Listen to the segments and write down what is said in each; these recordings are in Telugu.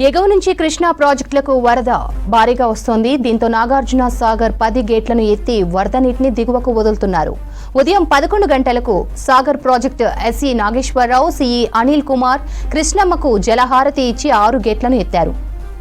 ఎగువ నుంచి కృష్ణా ప్రాజెక్టులకు వరద భారీగా వస్తోంది. దీంతో నాగార్జున సాగర్ 10 గేట్లను ఎత్తి వరద నీటిని దిగువకు వదులుతున్నారు. ఉదయం 11 గంటలకు Sagar project SE Nageswararao, CE Anil Kumar కృష్ణమ్మకు జలహారతి ఇచ్చి 6 గేట్లను ఎత్తారు.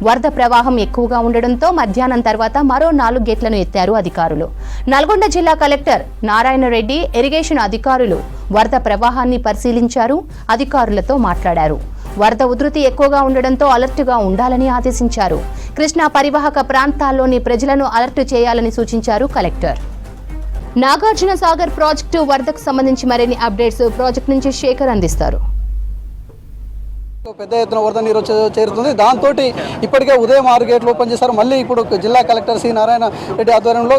వరద ప్రవాహం ఎక్కువగా ఉండడంతో మధ్యాహ్నం తర్వాత మరో 4 గేట్లను ఎత్తారు అధికారులు. నల్గొండ జిల్లా కలెక్టర్ నారాయణ రెడ్డి, ఇరిగేషన్ అధికారులు వరద ప్రవాహాన్ని పరిశీలించారు. అధికారులతో మాట్లాడారు. వరద ఉధృతి ఎక్కువగా ఉండడంతో అలర్టుగా ఉండాలని ఆదేశించారు. కృష్ణా పరివాహక ప్రాంతాల్లోని ప్రజలను అలర్టు చేయాలని సూచించారు కలెక్టర్. నాగార్జున సాగర్ ప్రాజెక్టు వరదకు సంబంధించి మరిన్ని అప్డేట్స్ ప్రాజెక్టు నుంచి శేఖర్ అందిస్తారు. పెద్ద ఎత్తున వరద నీరు చేరుతుంది. దాంతో ఇప్పటికే ఉదయం 6 గేట్లు ఓపెన్ చేశారు. మళ్ళీ ఇప్పుడు జిల్లా కలెక్టర్ సి నారాయణ రెడ్డి ఆధ్వర్యంలో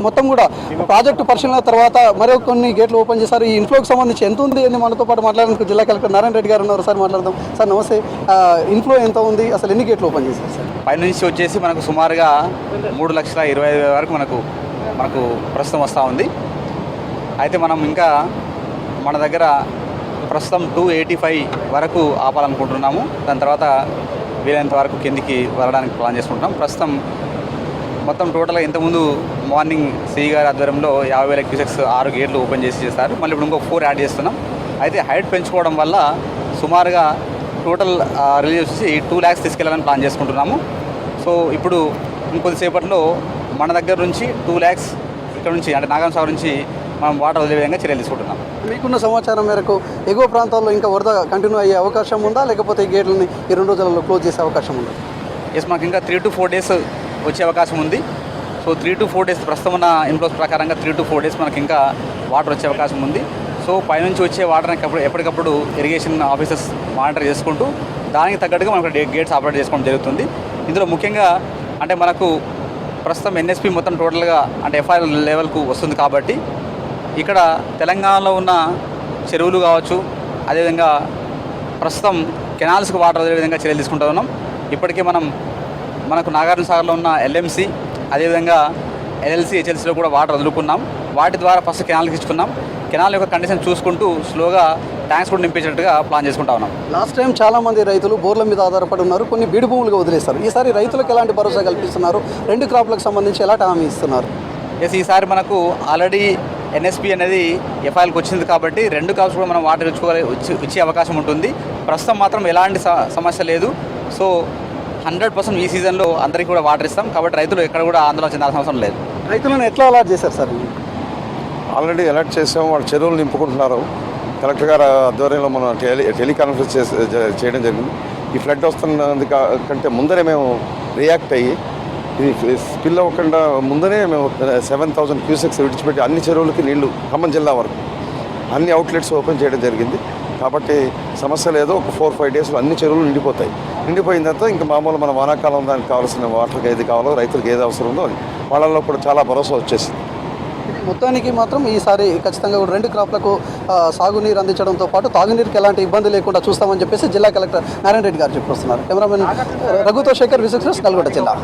మొత్తం కూడా ప్రాజెక్టు పరిశీలన తర్వాత మరో కొన్ని గేట్లు ఓపెన్ చేశారు. ఈ ఇన్ఫ్లోకి సంబంధించి ఎంత ఉంది అని మనతో పాటు మాట్లాడడానికి జిల్లా కలెక్టర్ నారాయణ రెడ్డి గారు ఉన్నారు. సార్ మాట్లాడదాం. సార్ నమస్తే. ఇన్ఫ్లో ఎంత ఉంది, అసలు ఎన్ని గేట్లు ఓపెన్ చేశారు సార్? పైనుంచి వచ్చేసి మనకు సుమారుగా 3,25,000 వరకు మనకు ప్రస్తుతం వస్తూ ఉంది. అయితే మనం ఇంకా మన దగ్గర ప్రస్తుతం 285 వరకు ఆపాలనుకుంటున్నాము. దాని తర్వాత వీలైనంత వరకు కిందికి వెళ్ళడానికి ప్లాన్ చేసుకుంటున్నాం. ప్రస్తుతం మొత్తం టోటల్గా ఇంతకుముందు మార్నింగ్ సిఈ గారి ఆధ్వర్యంలో 50,000 క్యూసెక్స్ 6 గేట్లు ఓపెన్ చేస్తారు. మళ్ళీ ఇప్పుడు ఇంకో 4 యాడ్ చేస్తున్నాం. అయితే హైట్ పెంచుకోవడం వల్ల సుమారుగా టోటల్ రిలీజ్ వచ్చేసి 2 lakhs తీసుకెళ్లాలని ప్లాన్ చేసుకుంటున్నాము. సో ఇప్పుడు ఇంకొద్దిసేపట్లో మన దగ్గర నుంచి 2 lakhs ఇక్కడ నుంచి అంటే నాగార్జున సాగర్ నుంచి మనం వాటర్ వదిలే విధంగా చర్యలు తీసుకుంటున్నాం. మీకున్న సమాచారం మేరకు ఎగువ ప్రాంతాల్లో ఇంకా వరద కంటిన్యూ అయ్యే అవకాశం ఉందా, లేకపోతే ఈ గేట్లని ఈ 2 రోజులలో క్లోజ్ చేసే అవకాశం ఉందా? ఎస్, మాకు ఇంకా 3 to 4 days వచ్చే అవకాశం ఉంది. సో 3 to 4 days ప్రస్తుతం ఉన్న ఇన్ఫ్లోస్ ప్రకారంగా 3 to 4 days మనకి ఇంకా వాటర్ వచ్చే అవకాశం ఉంది. సో పైనుంచి వచ్చే వాటర్ని ఎప్పటికప్పుడు ఇరిగేషన్ ఆఫీసర్స్ మానిటర్ చేసుకుంటూ దానికి తగ్గట్టుగా మనకు గేట్స్ ఆపరేట్ చేసుకోవడం జరుగుతుంది. ఇందులో ముఖ్యంగా అంటే మనకు ప్రస్తుతం ఎన్ఎస్పి మొత్తం టోటల్గా అంటే ఎఫ్ఐఆర్ లెవెల్కు వస్తుంది కాబట్టి ఇక్కడ తెలంగాణలో ఉన్న చెరువులు కావచ్చు, అదేవిధంగా ప్రస్తుతం కెనాల్స్కి వాటర్ వదిలే విధంగా చర్యలు తీసుకుంటూ ఉన్నాం. ఇప్పటికే మనకు నాగార్జున సాగర్లో ఉన్న ఎల్ఎంసి, అదేవిధంగా ఎల్ఎల్సి, హెచ్ఎల్సీలో కూడా వాటర్ వదులుకున్నాం. వాటి ద్వారా ఫస్ట్ కెనాల్కి ఇచ్చుకున్నాం. కెనాల్ యొక్క కండిషన్ చూసుకుంటూ స్లోగా ట్యాంక్స్ కూడా నింపించేట్టుగా ప్లాన్ చేసుకుంటా ఉన్నాం. లాస్ట్ టైం చాలామంది రైతులు బోర్ల మీద ఆధారపడి ఉన్నారు, కొన్ని బీడు భూములుగా వదిలేస్తారు. ఈసారి రైతులకు ఎలాంటి భరోసా కల్పిస్తున్నారు? 2 క్రాప్లకు సంబంధించి ఎలాంటి హామీ ఇస్తున్నారు? ఎస్, ఈసారి మనకు ఆల్రెడీ ఎన్ఎస్పి అనేది ఎఫ్ఐఆర్కి వచ్చింది కాబట్టి 2 క్రాప్స్ కూడా మనం వాటర్ ఇచ్చే అవకాశం ఉంటుంది. ప్రస్తుతం మాత్రం ఎలాంటి సమస్య లేదు. సో 100% ఈ సీజన్లో అందరికీ కూడా వాటర్ ఇస్తాం కాబట్టి రైతులు ఎక్కడ కూడా ఆందోళన చెందాల్సిన అవసరం లేదు. రైతులను ఎట్లా అలర్ట్ చేశారు సార్? ఆల్రెడీ అలర్ట్ చేసాము. వాళ్ళు చెరువులు నింపుకుంటున్నారు. కలెక్టర్ గారు ఆధ్వర్యంలో మనం టెలికాన్ఫరెన్స్ చేయడం జరిగింది. ఈ ఫ్లడ్ వస్తున్నది కంటే ముందరే మేము రియాక్ట్ అయ్యి ఇది స్పిల్ అవ్వకుండా ముందరే మేము 7,000 క్యూసెక్స్ విడిచిపెట్టి అన్ని చెరువులకి నీళ్లు ఖమ్మం జిల్లా వరకు అన్ని అవుట్లెట్స్ ఓపెన్ చేయడం జరిగింది. కాబట్టి సమస్య లేదు. ఒక 4-5 daysలో అన్ని చెరువులు నిండిపోతాయి. నిండిపోయిన తర్వాత ఇంకా మామూలు మన వానాకాలం దానికి కావాల్సిన వాటర్కి ఏది కావాలో, రైతులకు ఏది అవసరం ఉందో వాళ్ళల్లో కూడా చాలా భరోసా వచ్చేసింది. మొత్తానికి మాత్రం ఈసారి ఖచ్చితంగా 2 క్రాప్లకు సాగునీరు అందించడంతో పాటు తాగునీరుకి ఎలాంటి ఇబ్బంది లేకుండా చూస్తామని చెప్పేసి జిల్లా కలెక్టర్ నారాయణ రెడ్డి గారు చెప్పొస్తున్నారు. కెమెరామెన్ రఘుతో శేఖర్, విసిక్స్, నల్గొండ జిల్లా.